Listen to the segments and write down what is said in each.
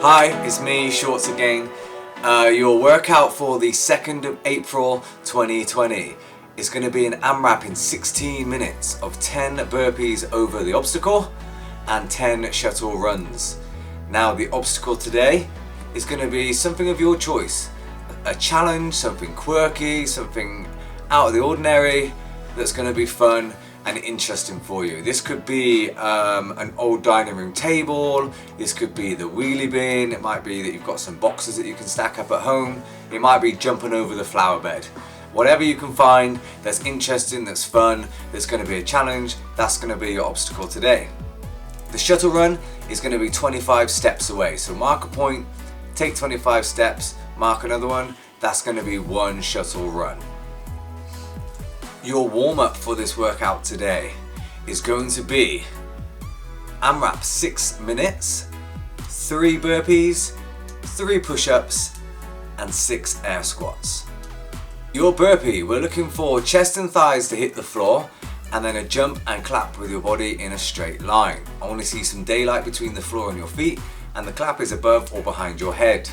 Hi, it's me, Shorts again. Your workout for the 2nd of April 2020 is going to be an AMRAP in 16 minutes of 10 burpees over the obstacle and 10 shuttle runs. Now the obstacle today is going to be something of your choice. A challenge, something quirky, something out of the ordinary that's going to be fun and interesting for you. This could be an old dining room table, this could be the wheelie bin, it might be that you've got some boxes that you can stack up at home, it might be jumping over the flower bed. Whatever you can find that's interesting, that's fun, that's going to be a challenge, that's going to be your obstacle today. The shuttle run is going to be 25 steps away, so mark a point, take 25 steps, mark another one, that's going to be one shuttle run. Your warm-up for this workout today is going to be AMRAP 6 minutes, 3 burpees, 3 push-ups and 6 air squats. Your burpee, we're looking for chest and thighs to hit the floor and then a jump and clap with your body in a straight line. I want to see some daylight between the floor and your feet, and the clap is above or behind your head.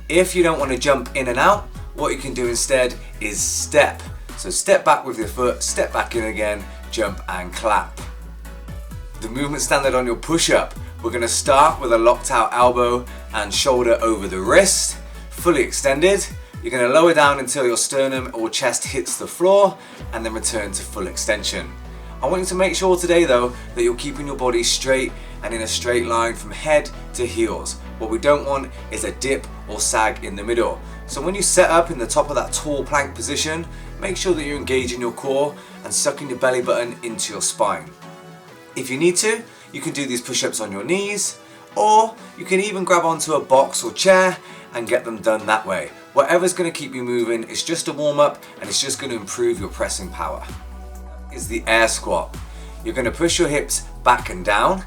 If you don't want to jump in and out, what you can do instead is step. So step back with your foot, step back in again, jump and clap. The movement standard on your push-up, we're going to start with a locked out elbow and shoulder over the wrist, fully extended. You're going to lower down until your sternum or chest hits the floor and then return to full extension. I want you to make sure today though that you're keeping your body straight and in a straight line from head to heels. What we don't want is a dip or sag in the middle. So when you set up in the top of that tall plank position, make sure that you're engaging your core and sucking your belly button into your spine. If you need to, you can do these push-ups on your knees, or you can even grab onto a box or chair and get them done that way. Whatever's going to keep you moving, it's just a warm-up and it's just going to improve your pressing power. Is the air squat. You're going to push your hips back and down,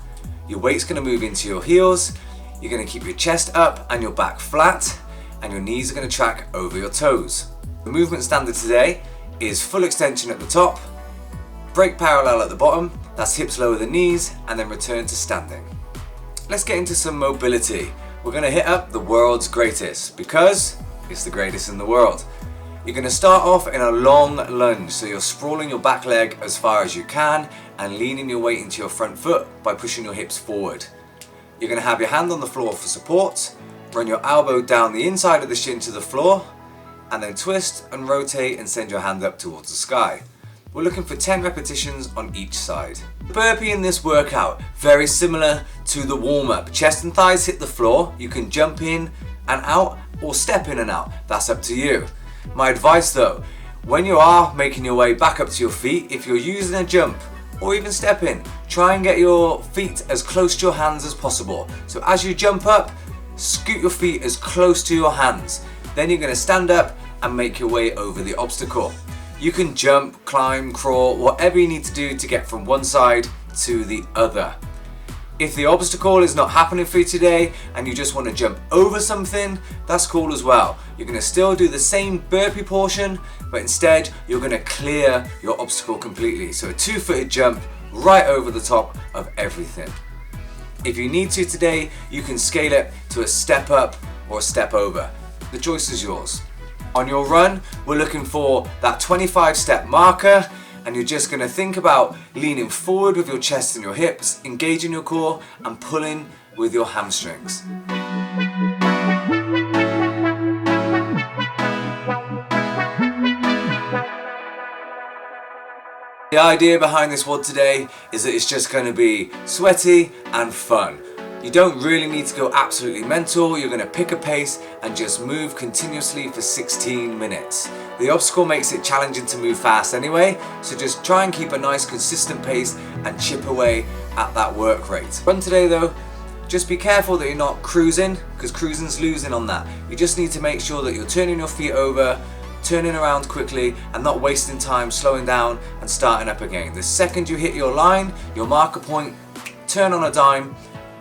your weight's going to move into your heels, you're going to keep your chest up and your back flat, and your knees are going to track over your toes. The movement standard today is full extension at the top, break parallel at the bottom, that's hips lower than knees, and then return to standing. Let's get into some mobility. We're going to hit up the world's greatest because it's the greatest in the world. You're going to start off in a long lunge, so you're sprawling your back leg as far as you can and leaning your weight into your front foot by pushing your hips forward. You're going to have your hand on the floor for support, run your elbow down the inside of the shin to the floor, and then twist and rotate and send your hand up towards the sky. We're looking for 10 repetitions on each side. The burpee in this workout, very similar to the warm-up. Chest and thighs hit the floor. You can jump in and out or step in and out. That's up to you. My advice though, when you are making your way back up to your feet, if you're using a jump or even step in, try and get your feet as close to your hands as possible. So as you jump up, scoot your feet as close to your hands. Then you're going to stand up and make your way over the obstacle. You can jump, climb, crawl, whatever you need to do to get from one side to the other. If the obstacle is not happening for you today and you just want to jump over something, that's cool as well. You're going to still do the same burpee portion, but instead you're going to clear your obstacle completely. So a 2-footed jump right over the top of everything. If you need to today, you can scale it to a step up or a step over. The choice is yours. On your run, we're looking for that 25-step marker, and you're just going to think about leaning forward with your chest and your hips, engaging your core and pulling with your hamstrings. The idea behind this WOD today is that it's just going to be sweaty and fun. You don't really need to go absolutely mental. You're going to pick a pace and just move continuously for 16 minutes. The obstacle makes it challenging to move fast anyway, so just try and keep a nice consistent pace and chip away at that work rate. Run today though, just be careful that you're not cruising, because cruising's losing on that. You just need to make sure that you're turning your feet over, turning around quickly and not wasting time slowing down and starting up again. The second you hit your line, your marker point, turn on a dime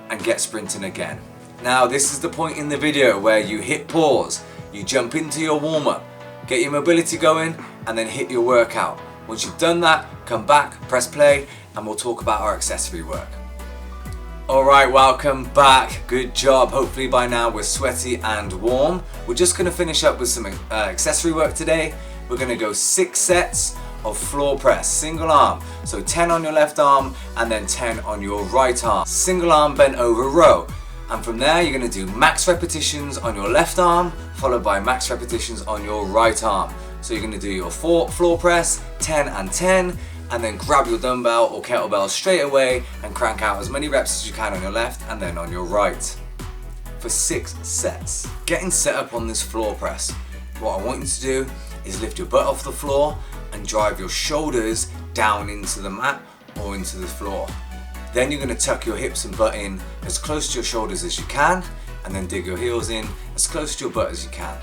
and get sprinting again. Now this is the point in the video where you hit pause, you jump into your warm-up, get your mobility going and then hit your workout. Once you've done that, come back, press play, and we'll talk about our accessory work. Alright, welcome back. Good job. Hopefully by now we're sweaty and warm. We're just going to finish up with some accessory work today. We're going to go 6 sets of floor press, single arm. So 10 on your left arm and then 10 on your right arm. Single arm bent over row. And from there you're going to do max repetitions on your left arm, followed by max repetitions on your right arm. So you're going to do your floor press, 10 and 10, and then grab your dumbbell or kettlebell straight away and crank out as many reps as you can on your left and then on your right. For 6 sets. Getting set up on this floor press, what I want you to do is lift your butt off the floor and drive your shoulders down into the mat or into the floor. Then you're going to tuck your hips and butt in as close to your shoulders as you can, and then dig your heels in as close to your butt as you can.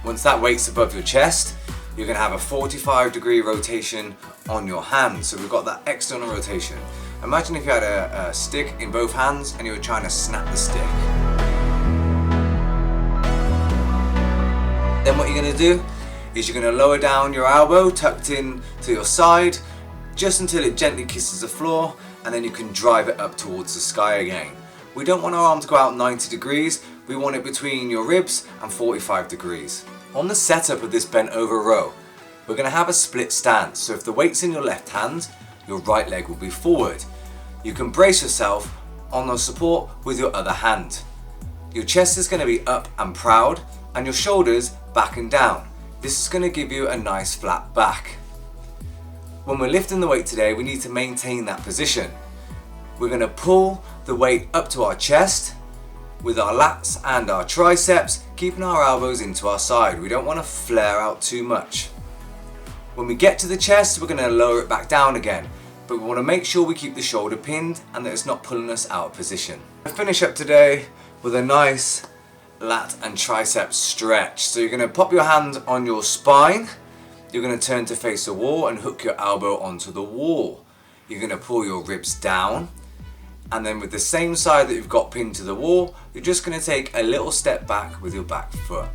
Once that weight's above your chest, you're going to have a 45-degree rotation on your hands. So we've got that external rotation. Imagine if you had a stick in both hands and you were trying to snap the stick. Then what you're going to do is you're going to lower down your elbow tucked in to your side just until it gently kisses the floor, and then you can drive it up towards the sky again. We don't want our arm to go out 90 degrees, we want it between your ribs and 45 degrees. On the setup of this bent over row, we're going to have a split stance. So if the weight's in your left hand, your right leg will be forward. You can brace yourself on the support with your other hand. Your chest is going to be up and proud, and your shoulders back and down. This is going to give you a nice flat back. When we're lifting the weight today, we need to maintain that position. We're going to pull the weight up to our chest with our lats and our triceps, keeping our elbows into our side. We don't want to flare out too much. When we get to the chest, we're going to lower it back down again, but we want to make sure we keep the shoulder pinned and that it's not pulling us out of position. I finish up today with a nice lat and tricep stretch. So you're going to pop your hand on your spine, you're going to turn to face the wall and hook your elbow onto the wall. You're going to pull your ribs down, and then with the same side that you've got pinned to the wall, you're just going to take a little step back with your back foot.